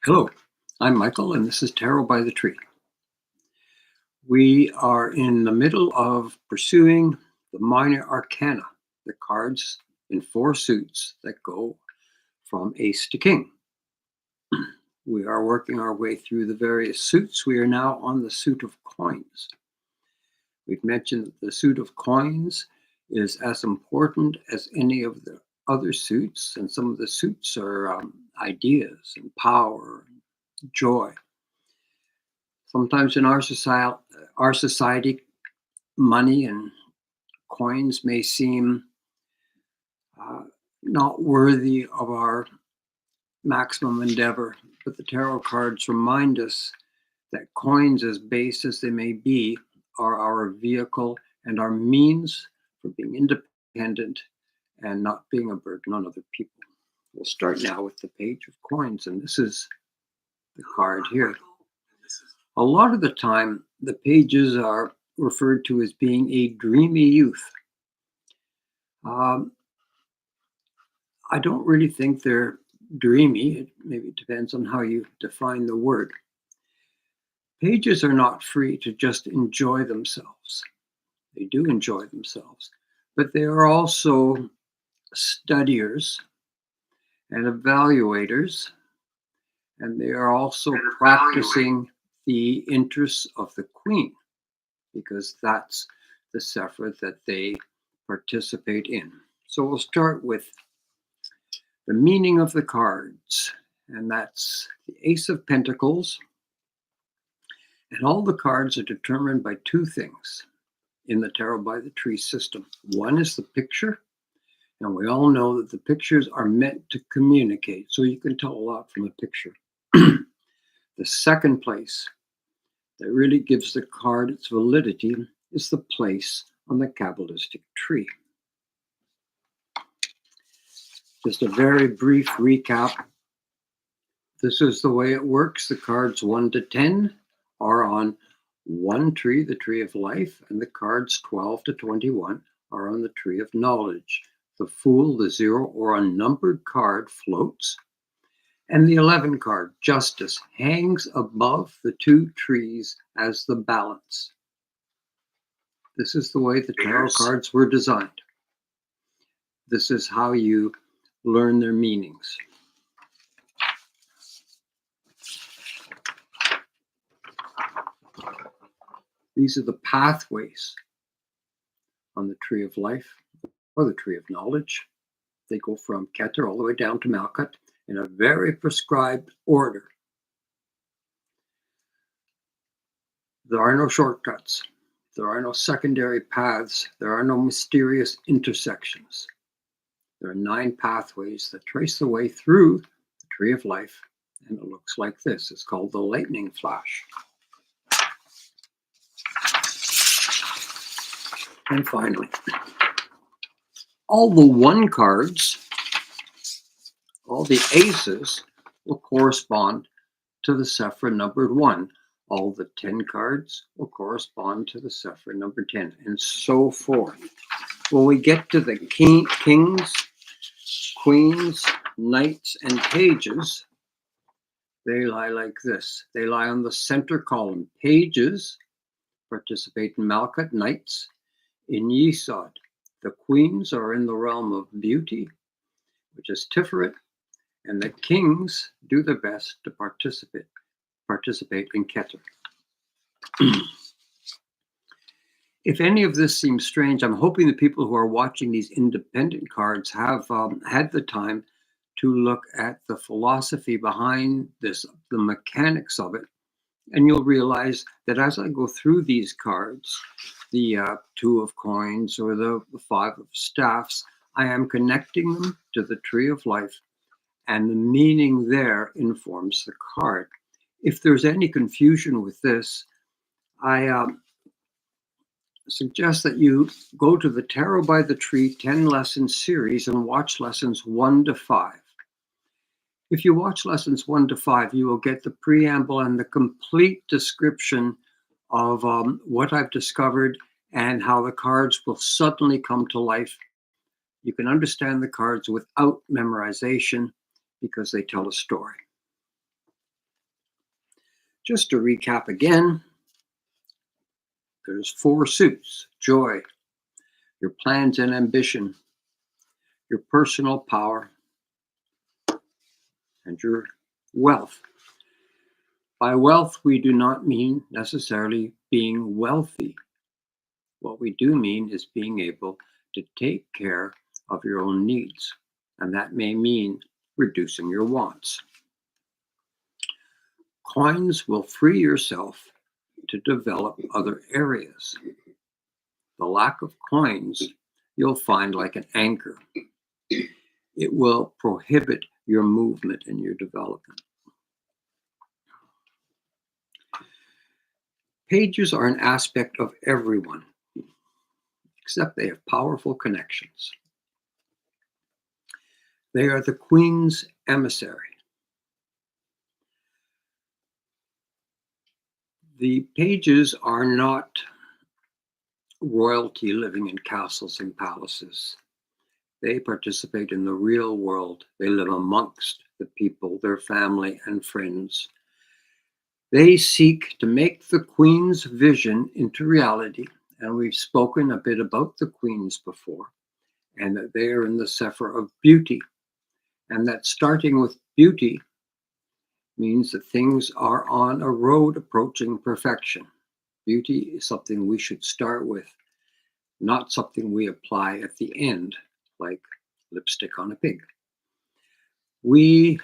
Hello, I'm Michael, and this is Tarot by the Tree. We are in the middle of pursuing the minor arcana, the cards in four suits that go from ace to king. We are working our way through the various suits. We are now on the suit of coins. We've mentioned that the suit of coins is as important as any of the other suits, and some of the suits are ideas and power and joy. Sometimes in our society, money and coins may seem uh, not worthy of our maximum endeavor, but the tarot cards remind us that coins, as base as they may be, are our vehicle and our means for being independent and not being a burden on other people. We'll start now with the page of coins, and this is the card here. A lot of the time, the pages are referred to as being a dreamy youth. Um, I don't really think they're dreamy. It maybe depends on how you define the word. Pages are not free to just enjoy themselves. They do enjoy themselves, but they are also studiers and evaluators, and they are also practicing the interests of the queen, because that's the sephra that they participate in. So we'll start with the meaning of the cards, and that's the Ace of Pentacles. And all the cards are determined by two things in the Tarot by the Tree system. One is the picture, and we all know that the pictures are meant to communicate, so you can tell a lot from a picture. The second place that really gives the card its validity is the place on the Kabbalistic tree. Just a very brief recap. This is the way it works. The cards 1 to 10 are on one tree, the tree of life, and the cards 12 to 21 are on the tree of knowledge. The Fool, the 0 or unnumbered card, floats, and the 11 card, Justice, hangs above the two trees as the balance. This is the way the tarot cards were designed. This is how you learn their meanings. These are the pathways on the tree of life or the tree of knowledge. They go from Keter all the way down to Malkuth in a very prescribed order. There are no shortcuts. There are no secondary paths. There are no mysterious intersections. There are 9 pathways that trace the way through the tree of life, and it looks like this. It's called the lightning flash. And finally, all the 1 cards, all the aces, will correspond to the sephra numbered 1. All the 10 cards will correspond to the sephra number 10, and so forth. When we get to the kings, queens, knights, and pages, they lie like this. They lie on the center column. Pages participate in Malkuth, knights in Yesod. The queens are in the realm of beauty, which is Tiferet, and the kings do their best to participate in Keter. If any of this seems strange, I'm hoping the people who are watching these independent cards have had the time to look at the philosophy behind this, the mechanics of it, and you'll realize that as I go through these cards, the 2 of coins or the 5 of staffs, I am connecting them to the tree of life, and the meaning there informs the card. If there's any confusion with this, I suggest that you go to the Tarot by the Tree 10 lesson series and watch lessons 1 to 5. If you watch lessons 1 to 5, you will get the preamble and the complete description of what I've discovered and how the cards will suddenly come to life. You can understand the cards without memorization because they tell a story. Just to recap again, there's 4 suits: joy, your plans and ambition, your personal power, and your wealth. By wealth, we do not mean necessarily being wealthy. What we do mean is being able to take care of your own needs, and that may mean reducing your wants. Coins will free yourself to develop other areas. The lack of coins you'll find like an anchor. It will prohibit your movement and your development. Pages are an aspect of everyone, except they have powerful connections. They are the Queen's emissary. The pages are not royalty living in castles and palaces. They participate in the real world. They live amongst the people, their family and friends. They seek to make the Queen's vision into reality. And we've spoken a bit about the Queens before, and that they are in the Sephir of beauty. And that starting with beauty means that things are on a road approaching perfection. Beauty is something we should start with, not something we apply at the end, like lipstick on a pig. We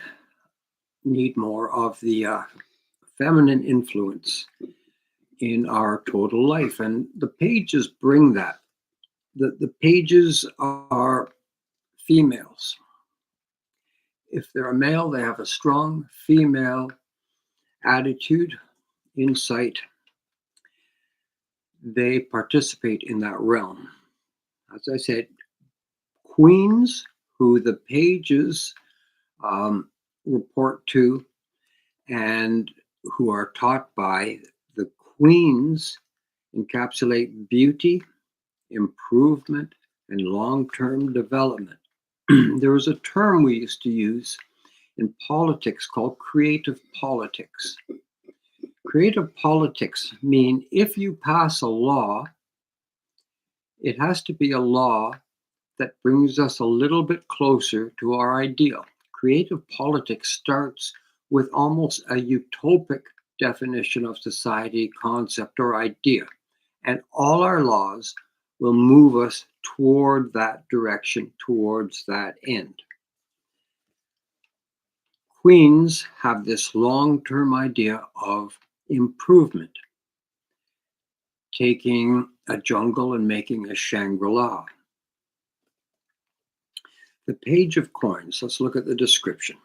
need more of the feminine influence in our total life, and the pages bring that. The pages are females. If they're a male, they have a strong female attitude, insight. They participate in that realm. As I said, queens who the pages report to and who are taught by, the queens encapsulate beauty, improvement, and long-term development. There was a term we used to use in politics called creative politics. Creative politics mean if you pass a law, it has to be a law that brings us a little bit closer to our ideal. Creative politics starts with almost a utopic definition of society, concept, or idea. And all our laws will move us toward that direction, towards that end. Queens have this long-term idea of improvement, taking a jungle and making a Shangri-La. The Page of Coins, let's look at the description.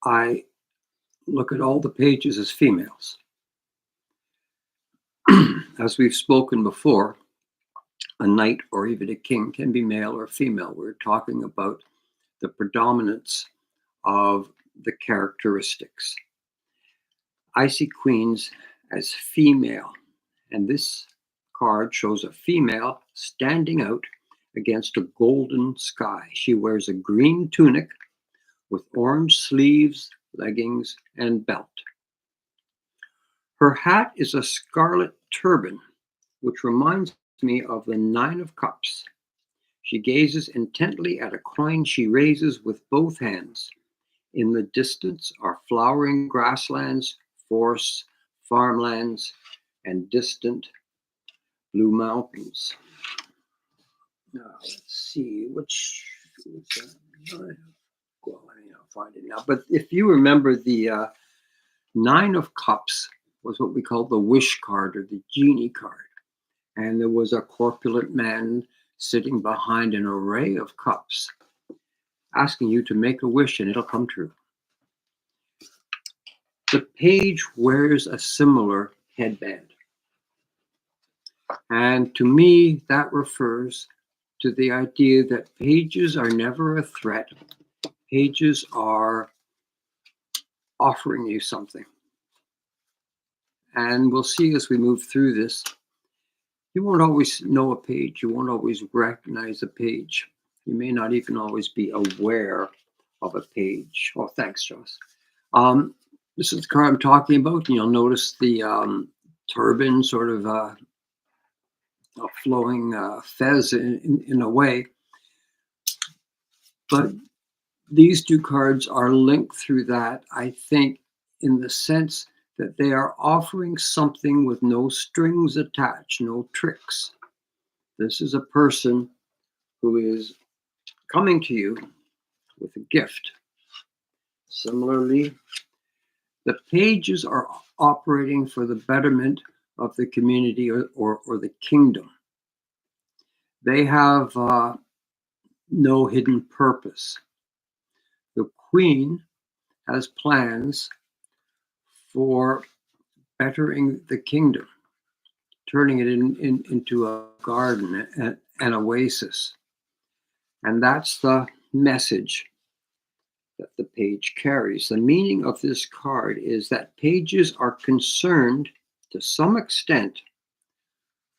I look at all the pages as females. As we've spoken before, a knight or even a king can be male or female. We're talking about the predominance of the characteristics. I see queens as female, and this card shows a female standing out against a golden sky. She wears a green tunic with orange sleeves, leggings, and belt. Her hat is a scarlet turban, which reminds me of the 9 of Cups. She gazes intently at a coin she raises with both hands. In the distance are flowering grasslands, forests, farmlands, and distant blue mountains. Now, let's see, which well, I'll find it now. But if you remember, the 9 of Cups was what we call the wish card or the genie card. And there was a corpulent man sitting behind an array of cups, asking you to make a wish and it'll come true. The page wears a similar headband. And to me, that refers to the idea that pages are never a threat. Pages are offering you something. And we'll see as we move through this, you won't always know a page. You won't always recognize a page. You may not even always be aware of a page. Oh, thanks, Joss. This is the card I'm talking about, and you'll notice the turban sort of a flowing fez in a way. But these two cards are linked through that, I think, in the sense that they are offering something with no strings attached, no tricks. This is a person who is coming to you with a gift. Similarly, the pages are operating for the betterment of the community or the kingdom. They have no hidden purpose. The queen has plans for bettering the kingdom, turning it into a garden, an oasis. And that's the message that the page carries. The meaning of this card is that pages are concerned to some extent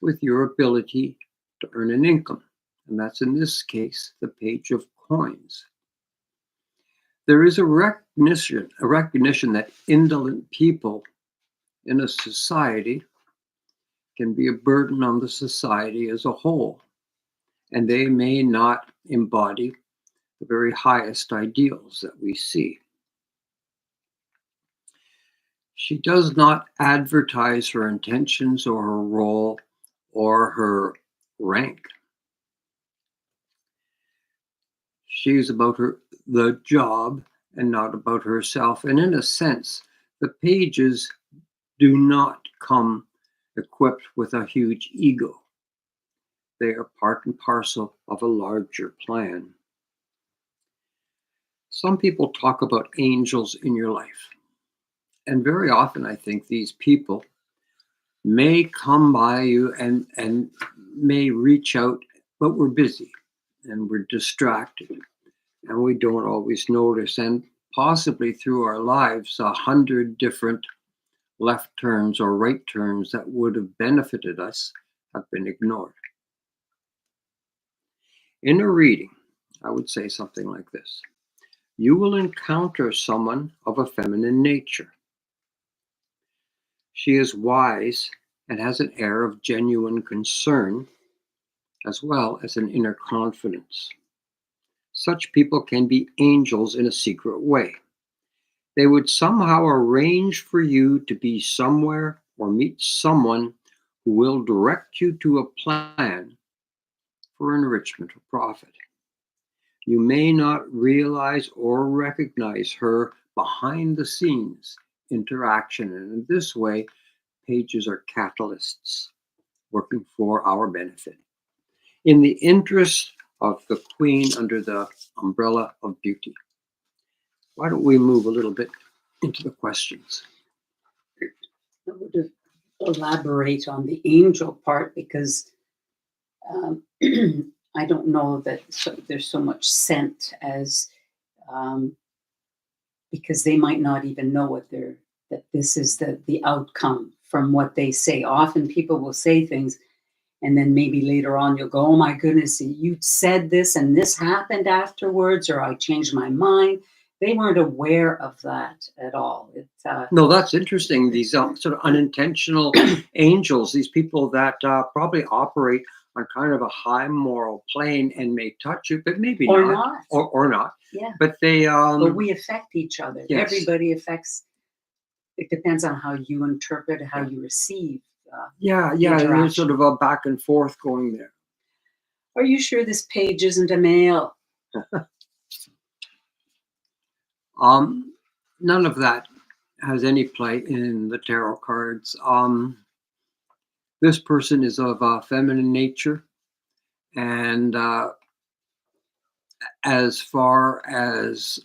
with your ability to earn an income. And that's in this case, the page of coins. There is a recognition that indolent people in a society can be a burden on the society as a whole, and they may not embody the very highest ideals that we see. She does not advertise her intentions or her role or her rank. She's about the job and not about herself. And in a sense, the pages do not come equipped with a huge ego. They are part and parcel of a larger plan. Some people talk about angels in your life. And very often I think these people may come by you and may reach out, but we're busy and we're distracted and we don't always notice. And possibly through our lives, 100 different left turns or right turns that would have benefited us have been ignored. In a reading, I would say something like this. You will encounter someone of a feminine nature. She is wise and has an air of genuine concern, as well as an inner confidence. Such people can be angels in a secret way. They would somehow arrange for you to be somewhere or meet someone who will direct you to a plan for enrichment or profit. You may not realize or recognize her behind the scenes interaction, and in this way, pages are catalysts working for our benefit. In the interest of the queen under the umbrella of beauty. Why don't we move a little bit into the questions? I would elaborate on the angel part because I don't know that there's so much scent as because they might not even know that this is the outcome from what they say. Often people will say things and then maybe later on you'll go, oh my goodness, you said this and this happened afterwards, or I changed my mind. They weren't aware of that at all. No, that's interesting. These sort of unintentional angels, these people that probably operate on kind of a high moral plane and may touch you, but maybe or not. not. Or not. Yeah. But they... but we affect each other. Yes. Everybody affects. It depends on how you interpret, how you receive. Yeah, there's sort of a back and forth going there. Are you sure this page isn't a male? None of that has any play in the tarot cards. This person is of a feminine nature, and as far as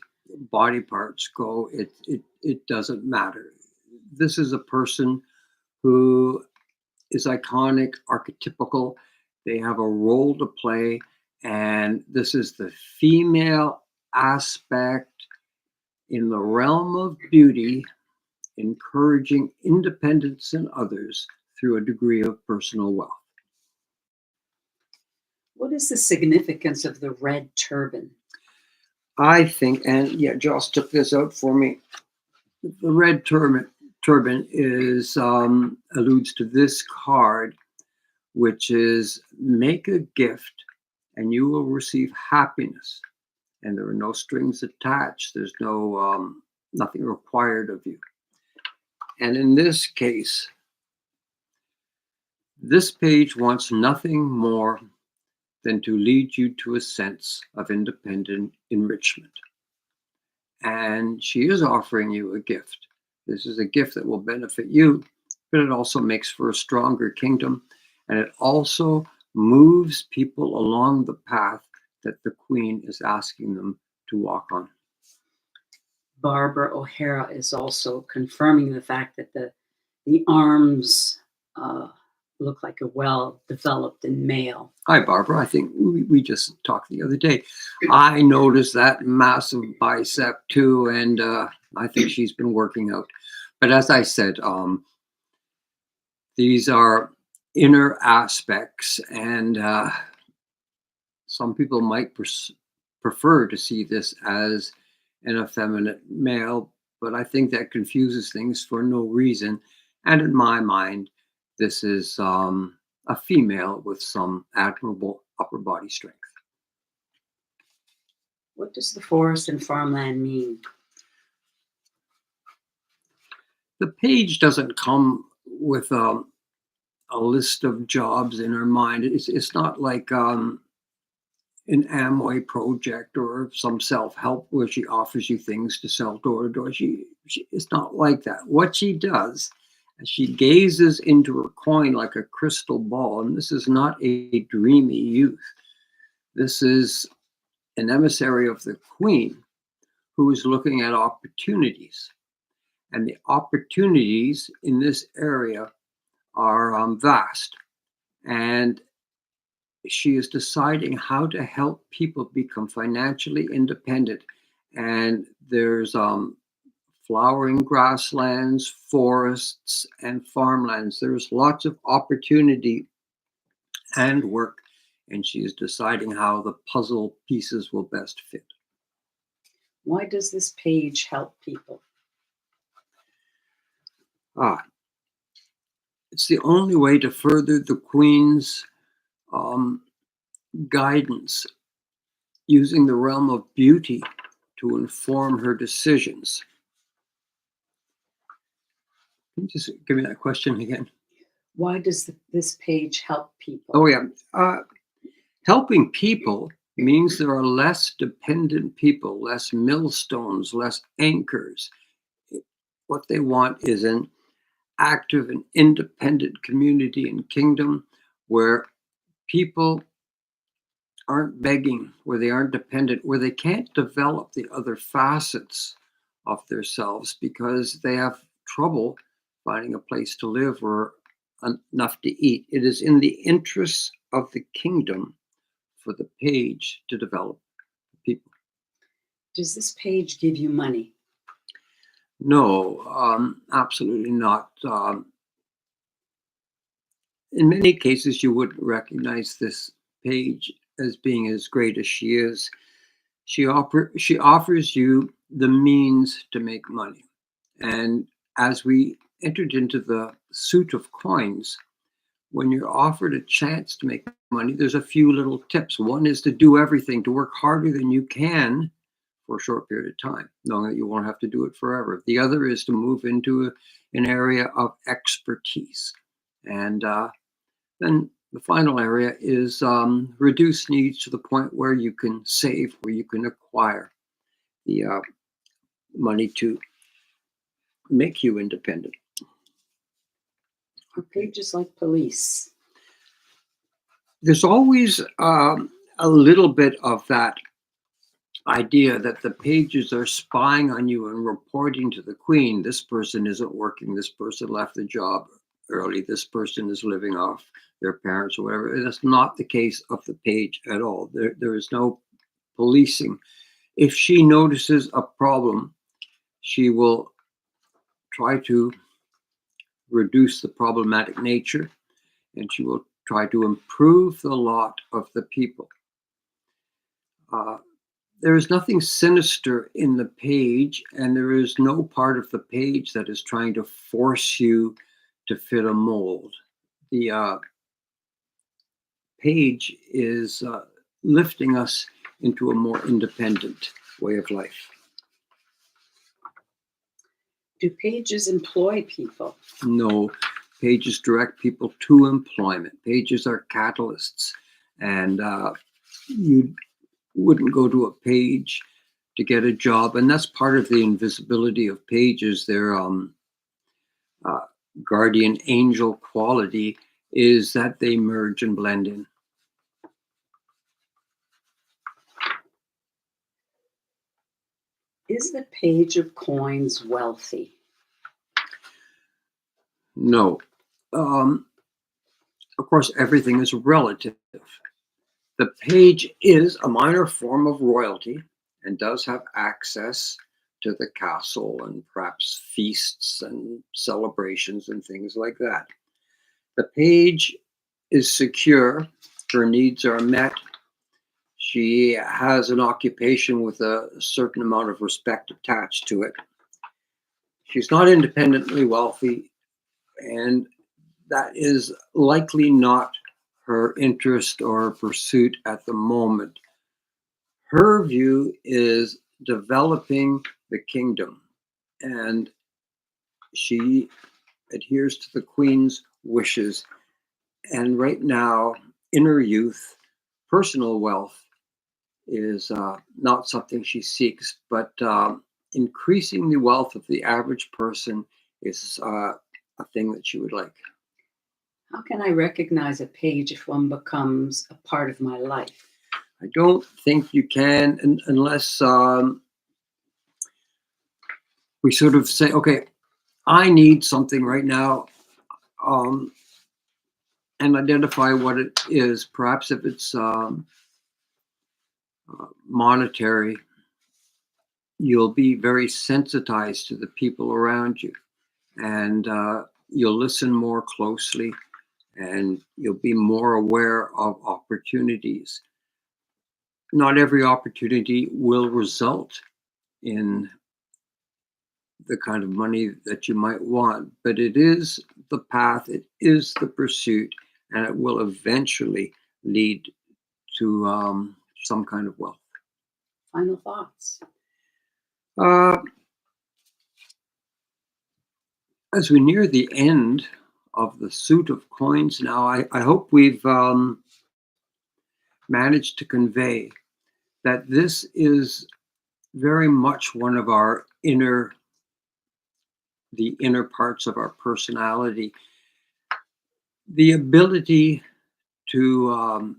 body parts go, it doesn't matter. This is a person who is iconic, archetypical. They have a role to play, and this is the female aspect in the realm of beauty, encouraging independence in others through a degree of personal wealth. What is the significance of the red turban? I think, and yeah, Joss took this out for me. The red turban is alludes to this card, which is make a gift and you will receive happiness. And there are no strings attached. There's no nothing required of you. And in this case, this page wants nothing more than to lead you to a sense of independent enrichment. And she is offering you a gift. This is a gift that will benefit you, but it also makes for a stronger kingdom. And it also moves people along the path that the Queen is asking them to walk on. Barbara O'Hara is also confirming the fact that the arms look like a well-developed in male. Hi, Barbara. I think we just talked the other day. I noticed that massive bicep too, and I think she's been working out. But as I said, these are inner aspects, and some people might prefer to see this as an effeminate male, but I think that confuses things for no reason. And in my mind, this is a female with some admirable upper body strength. What does the forest and farmland mean? The page doesn't come with a list of jobs in her mind. It's not like an Amway project or some self-help where she offers you things to sell door to door. It's not like that. What she does, she gazes into her coin like a crystal ball, and this is not a dreamy youth. This is an emissary of the Queen who is looking at opportunities. And the opportunities in this area are vast. And she is deciding how to help people become financially independent. And there's flowering grasslands, forests, and farmlands. There's lots of opportunity and work. And she is deciding how the puzzle pieces will best fit. Why does this page help people? It's the only way to further the Queen's guidance, using the realm of beauty to inform her decisions. Can you just give me that question again? Why does this page help people? Oh, yeah. Helping people means there are less dependent people, less millstones, less anchors. What they want is an active and independent community and kingdom where people aren't begging, where they aren't dependent, where they can't develop the other facets of themselves because they have trouble finding a place to live or enough to eat. It is in the interests of the kingdom for the page to develop people. Does this page give you money? No, absolutely not. In many cases, you wouldn't recognize this page as being as great as she is. She offers you the means to make money. And as we entered into the suit of coins, when you're offered a chance to make money, there's a few little tips. One is to do everything, to work harder than you can for a short period of time, knowing that you won't have to do it forever. The other is to move into an area of expertise. And then the final area is reduce needs to the point where you can save, where you can acquire the money to make you independent. Are pages like police? There's always a little bit of that idea that the pages are spying on you and reporting to the Queen. This person isn't working. This person left the job early. This person is living off their parents or whatever. That's not the case of the page at all. There is no policing. If she notices a problem, she will try to reduce the problematic nature, and she will try to improve the lot of the people. there is nothing sinister in the page, and there is no part of the page that is trying to force you to fit a mold. The page is lifting us into a more independent way of life. Do pages employ people? No, pages direct people to employment. Pages are catalysts, and you wouldn't go to a page to get a job, and that's part of the invisibility of pages. Their guardian angel quality is that they merge and blend in. Is the Page of Coins wealthy? No. Of course, everything is relative. The page is a minor form of royalty and does have access to the castle and perhaps feasts and celebrations and things like that. The page is secure, her needs are met. She has an occupation with a certain amount of respect attached to it. She's not independently wealthy, and that is likely not her interest or pursuit at the moment. Her view is developing the kingdom, and she adheres to the Queen's wishes. And right now, in her youth, personal wealth is not something she seeks, but increasing the wealth of the average person is a thing that she would like. How can I recognize a page if one becomes a part of my life? I don't think you can unless we sort of say, okay, I need something right now, and identify what it is. Perhaps if it's monetary, you'll be very sensitized to the people around you, and you'll listen more closely, and you'll be more aware of opportunities. Not every opportunity will result in the kind of money that you might want, but it is the path, it is the pursuit, and it will eventually lead to some kind of wealth. Final thoughts. Uh, as we near the end of the suit of coins now, I hope we've managed to convey that this is very much one of the inner parts of our personality. The ability to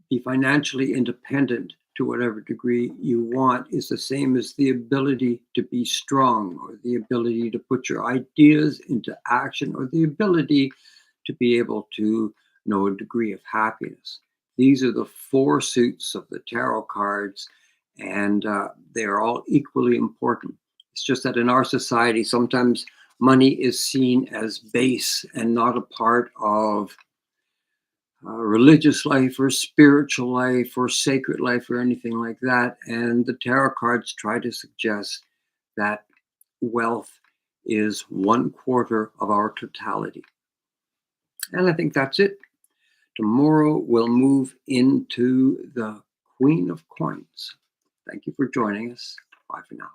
be financially independent to whatever degree you want is the same as the ability to be strong, or the ability to put your ideas into action, or the ability to be able to know a degree of happiness. These are the four suits of the tarot cards, and they are all equally important. It's just that in our society, sometimes money is seen as base and not a part of religious life or spiritual life or sacred life or anything like that. And the tarot cards try to suggest that wealth is 1/4 of our totality. And I think that's it. Tomorrow we'll move into the Queen of Coins. Thank you for joining us. Bye for now.